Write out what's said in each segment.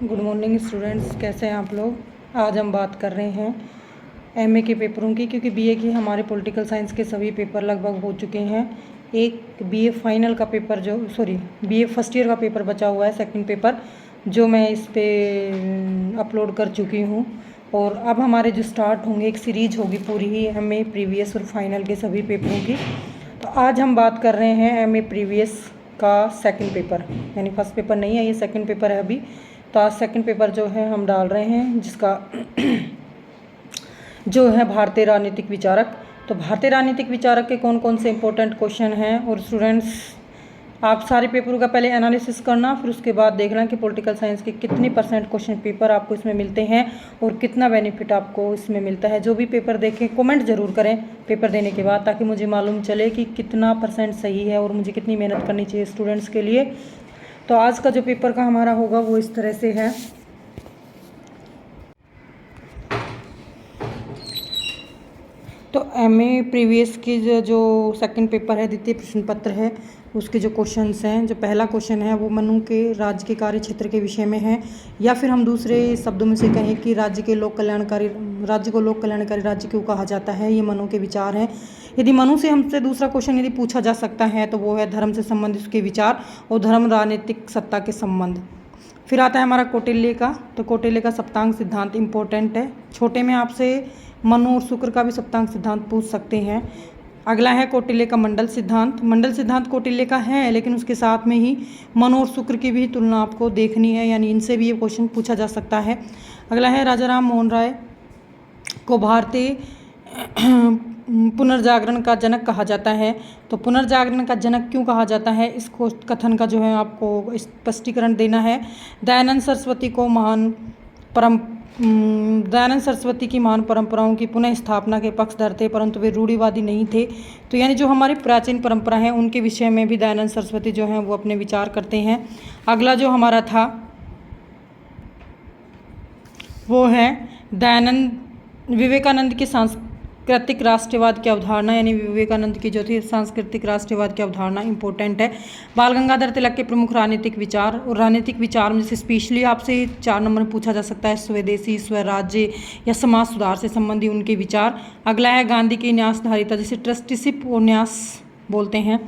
Good morning students, कैसे हैं आप लोग। आज हम बात कर रहे हैं एमए के पेपरों की, क्योंकि बीए की हमारे पॉलिटिकल साइंस के सभी पेपर लगभग हो चुके हैं। एक बीए फाइनल का पेपर बीए फर्स्ट ईयर का पेपर बचा हुआ है, सेकंड पेपर, जो मैं इस पे अपलोड कर चुकी हूँ। और अब हमारे जो स्टार्ट होंगे, एक सीरीज होगी पूरी ही एमए प्रीवियस और फाइनल के सभी पेपरों की। तो आज हम बात कर रहे हैं एमए प्रीवियस का सेकंड पेपर, यानी फर्स्ट पेपर नहीं है, ये सेकंड पेपर है अभी। तो आज सेकंड पेपर जो है हम डाल रहे हैं, जिसका जो है भारतीय राजनीतिक विचारक। तो भारतीय राजनीतिक विचारक के कौन कौन से इंपॉर्टेंट क्वेश्चन हैं, और स्टूडेंट्स आप सारे पेपरों का पहले एनालिसिस करना, फिर उसके बाद देखना कि पॉलिटिकल साइंस के कितनी % क्वेश्चन पेपर आपको इसमें मिलते हैं और कितना बेनिफिट आपको इसमें मिलता है। जो भी पेपर देखें कमेंट ज़रूर करें पेपर देने के बाद, ताकि मुझे मालूम चले कि कितना % सही है और मुझे कितनी मेहनत करनी चाहिए स्टूडेंट्स के लिए। तो आज का जो पेपर का हमारा होगा वो इस तरह से है। तो एमए प्रीवियस की जो सेकंड पेपर है, द्वितीय प्रश्न पत्र है, उसके जो क्वेश्चंस हैं, जो पहला क्वेश्चन है वो मनु के राज्य के कार्य क्षेत्र के विषय में है, या फिर हम दूसरे शब्दों में से कहें कि राज्य को लोक कल्याणकारी राज्य क्यों कहा जाता है। ये मनु के विचार हैं। यदि मनु से हमसे दूसरा क्वेश्चन यदि पूछा जा सकता है तो वो है धर्म से संबंधित उसके विचार और धर्म राजनीतिक सत्ता के संबंध। फिर आता है हमारा कौटिल्य का। तो कौटिल्य का सप्तांग सिद्धांत इम्पोर्टेंट है। छोटे में आपसे मनु और शुक्र का भी सप्तांग सिद्धांत पूछ सकते हैं। अगला है कौटिल्य का मंडल सिद्धांत। मंडल सिद्धांत कौटिल्य का है, लेकिन उसके साथ में ही मनु और शुक्र की भी तुलना आपको देखनी है, यानी इनसे भी ये क्वेश्चन पूछा जा सकता है। अगला है राजा राम मोहन राय को भारतीय पुनर्जागरण का जनक कहा जाता है। तो पुनर्जागरण का जनक क्यों कहा जाता है, इस कथन का जो है आपको स्पष्टीकरण देना है। दयानंद सरस्वती की महान परंपराओं की पुनः स्थापना के पक्षधर थे, परंतु वे रूढ़िवादी नहीं थे। तो यानी जो हमारी प्राचीन परंपरा है उनके विषय में भी दयानंद सरस्वती जो हैं वो अपने विचार करते हैं। अगला जो हमारा था वो है विवेकानंद की सांस्कृतिक राष्ट्रवाद की अवधारणा, यानी विवेकानंद की जो थी सांस्कृतिक राष्ट्रवाद की अवधारणा इंपॉर्टेंट है। बाल गंगाधर तिलक के प्रमुख राजनीतिक विचार, और राजनीतिक विचार में से स्पेशली आपसे 4 नंबर में पूछा जा सकता है स्वदेशी, स्वराज्य या समाज सुधार से संबंधी उनके विचार। अगला है गांधी की न्यासधारिता, जिसे ट्रस्टीशिप और न्यास बोलते हैं,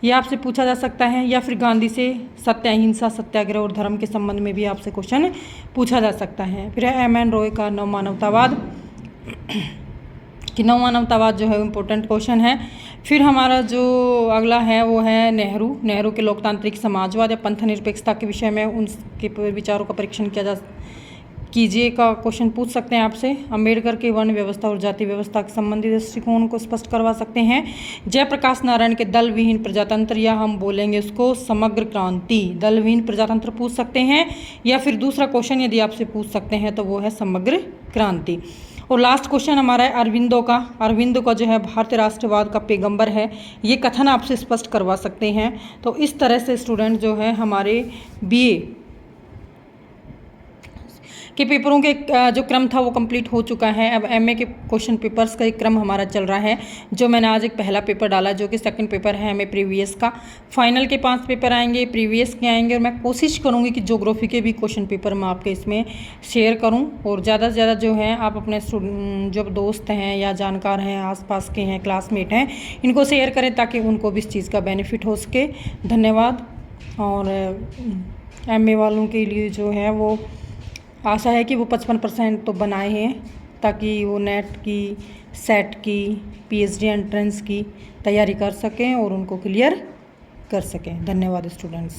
ये आपसे पूछा जा सकता है। या फिर गांधी से सत्य, अहिंसा, सत्याग्रह और धर्म के संबंध में भी आपसे क्वेश्चन पूछा जा सकता है। फिर है एम.एन. रॉय का नवमानवतावाद, कि नवमानवतावाद जो है इम्पोर्टेंट क्वेश्चन है। फिर हमारा जो अगला है वो है नेहरू के लोकतांत्रिक समाजवाद या पंथ निरपेक्षता के विषय में उनके विचारों का परीक्षण कीजिए का क्वेश्चन पूछ सकते हैं आपसे। अम्बेडकर के वर्ण व्यवस्था और जाति व्यवस्था के संबंधी दृष्टिकोण को स्पष्ट करवा सकते हैं। जयप्रकाश नारायण के दल विहीन प्रजातंत्र, या हम बोलेंगे उसको समग्र क्रांति, दल विहीन प्रजातंत्र पूछ सकते हैं। या फिर दूसरा क्वेश्चन यदि आपसे पूछ सकते हैं तो वो है समग्र क्रांति। और लास्ट क्वेश्चन हमारा है अरविंदो का जो है भारतीय राष्ट्रवाद का पैगंबर है, ये कथन आपसे स्पष्ट करवा सकते हैं। तो इस तरह से स्टूडेंट जो है हमारे बीए के पेपरों के जो क्रम था वो कंप्लीट हो चुका है। अब एमए के क्वेश्चन पेपर्स का एक क्रम हमारा चल रहा है, जो मैंने आज एक पहला पेपर डाला जो कि सेकंड पेपर है एमए प्रीवियस का। फाइनल के 5 पेपर आएंगे, प्रीवियस के आएंगे, और मैं कोशिश करूँगी कि ज्योग्राफी के भी क्वेश्चन पेपर मैं आपके इसमें शेयर करूँ। और ज़्यादा से ज़्यादा जो है आप अपने जो दोस्त हैं या जानकार हैं, आसपास के हैं, क्लासमेट हैं, इनको शेयर करें ताकि उनको भी इस चीज़ का बेनिफिट हो सके। धन्यवाद। और एमए वालों के लिए जो है वो आशा है कि वो 55% तो बनाए हैं, ताकि वो नेट की, सेट की, पीएचडी एंट्रेंस की तैयारी कर सकें और उनको क्लियर कर सकें। धन्यवाद स्टूडेंट्स।